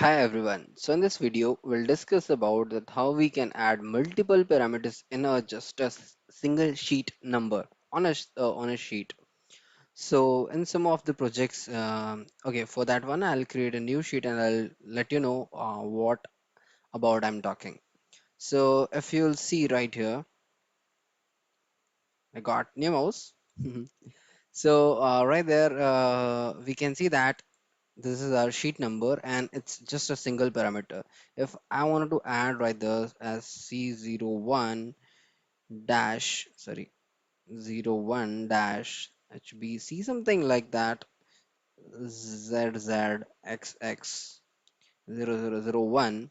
Hi everyone. So in this video, we'll discuss about that how we can add multiple parameters in a just a single sheet number on a sheet. So in some of the projects, okay, for that one, I'll create a new sheet and I'll let you know what about I'm talking. So if you'll see right here, I got new mouse. So right there, we can see that this is our sheet number and it's just a single parameter. If I wanted to add right there as C01 dash, sorry, 01 dash HBC, something like that, ZZXX 0001,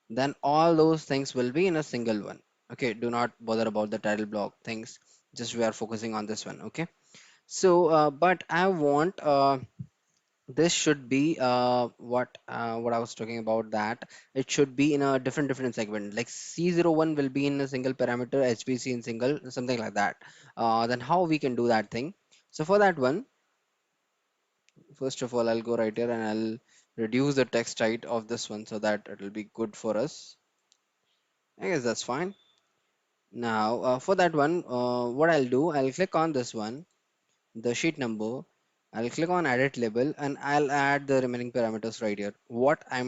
then all those things will be in a single one. Okay, do not bother about the title block things. Just we are focusing on this one. Okay. So, but I want this should be what I was talking about, that it should be in a different segment, like C01 will be in a single parameter, HPC in single, something like that. Then how we can do that thing? So for that one, first of all, I'll go right here and I'll reduce the text height of this one so that it will be good for us. I guess that's fine. Now for that one, what I'll do, I'll click on this one, the sheet number. I'll click on edit label and I'll add the remaining parameters right here. What I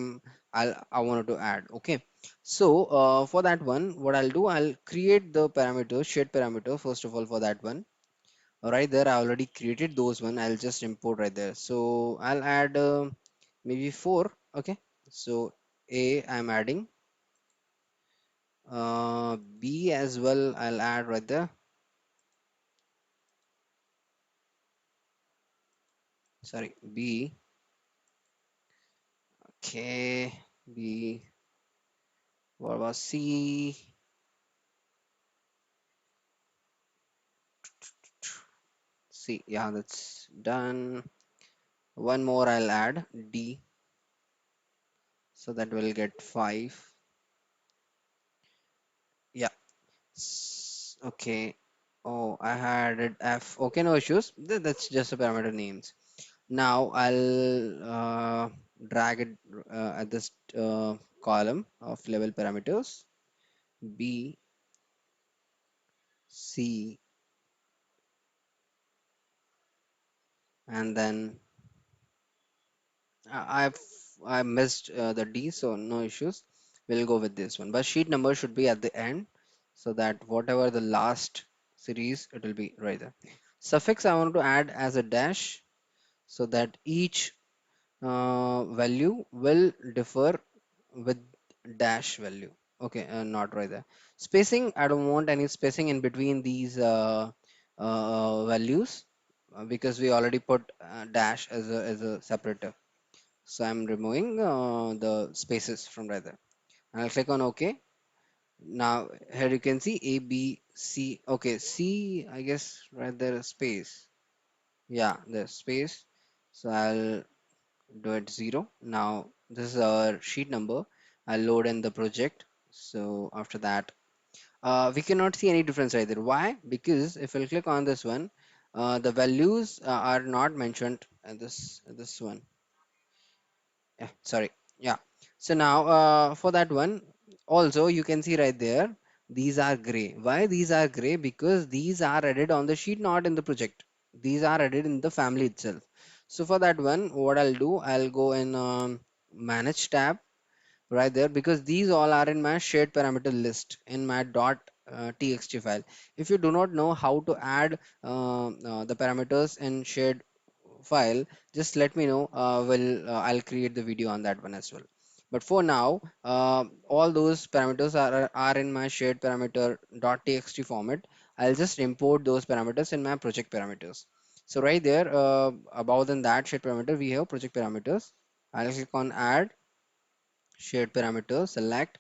wanted to add. Okay. So for that one, what I'll do, I'll create the parameter, shade parameter, first of all for that one. Right there, I already created those one. I'll just import right there. So I'll add maybe four. Okay. So A I'm adding. B as well, I'll add right there. Sorry, B. Okay. B. What was C? C, yeah, that's done. One more I'll add, D, so that will get 5. Yeah. Okay. Oh, I had it F. Okay, no issues. That's just a parameter names. Now I'll drag it at this column of level parameters. B, C, and then I've I missed the D, so no issues. We'll go with this one. But sheet number should be at the end, so that whatever the last series, it will be right there. Suffix I want to add as a dash, so that each value will differ with dash value. Okay, not right there. Spacing, I don't want any spacing in between these values because we already put dash as a separator. So I'm removing the spaces from right there. And I'll click on OK. Now here you can see A, B, C. Okay, C, I guess right there is space. Yeah, there's space. So I'll do it 0. Now this is our sheet number. I'll load in the project. So after that, we cannot see any difference right there. Why? Because if I'll click on this one, the values are not mentioned at this one. Yeah, sorry. Yeah. So now for that one, also you can see right there, these are gray. Why these are gray? Because these are added on the sheet, not in the project. These are added in the family itself. So for that one, what I'll do, I'll go in manage tab right there, because these all are in my shared parameter list in my txt file. If you do not know how to add the parameters in shared file, just let me know. I'll create the video on that one as well. But for now, all those parameters are in my shared parameter .txt format. I'll just import those parameters in my project parameters. So right there, above than that shared parameter, we have project parameters. I'll click on add shared parameter, select,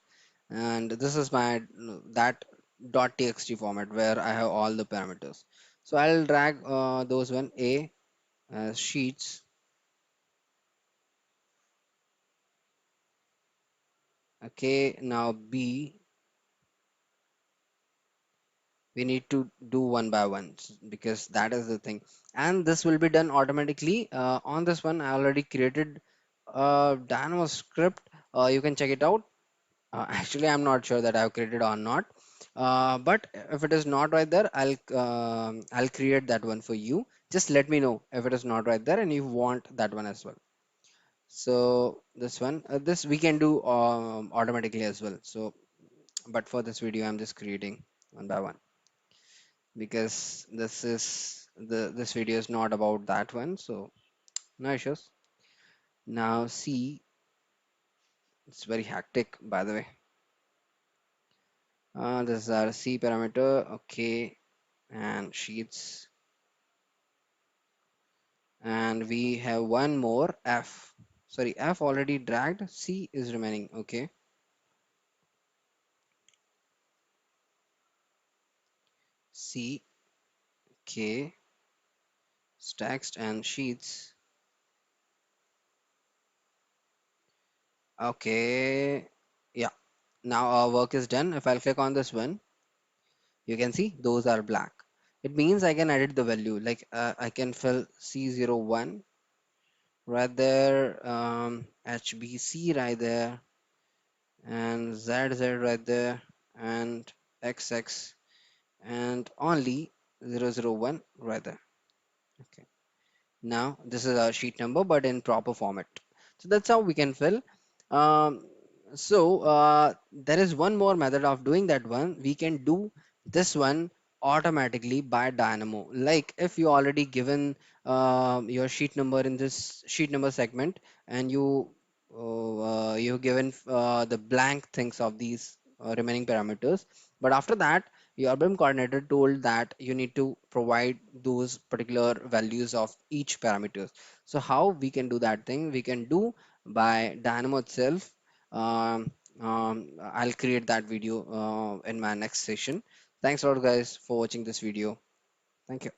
and this is my that .txt format where I have all the parameters. So I'll drag those one A as sheets. Okay, now B, we need to do one by one because that is the thing. And this will be done automatically. On this one, I already created Dynamo script, you can check it out. Actually, I'm not sure that I've created or not. But if it is not right there, I'll create that one for you. Just let me know if it is not right there and you want that one as well. So this one, this we can do automatically as well. So, but for this video, I'm just creating one by one because this video is not about that one. So no issues. Now see, it's very hectic by the way. This is our C parameter. Okay, and sheets, and we have one more F. Sorry, F already dragged. C is remaining. Okay, C, K, text and sheets. Okay, yeah. Now our work is done. If I'll click on this one, you can see those are black. It means I can edit the value. Like I can fill C01 right there, HBC right there, and ZZ right there, and XX, and only 001 right there. Okay. Now this is our sheet number, but in proper format. So that's how we can fill. Um, there is one more method of doing that one. We can do this one automatically by Dynamo. Like if you already given your sheet number in this sheet number segment, and you given the blank things of these remaining parameters, but after that your BIM coordinator told that you need to provide those particular values of each parameters. So how we can do that thing? We can do by Dynamo itself. I'll create that video in my next session. Thanks a lot guys for watching this video. Thank you.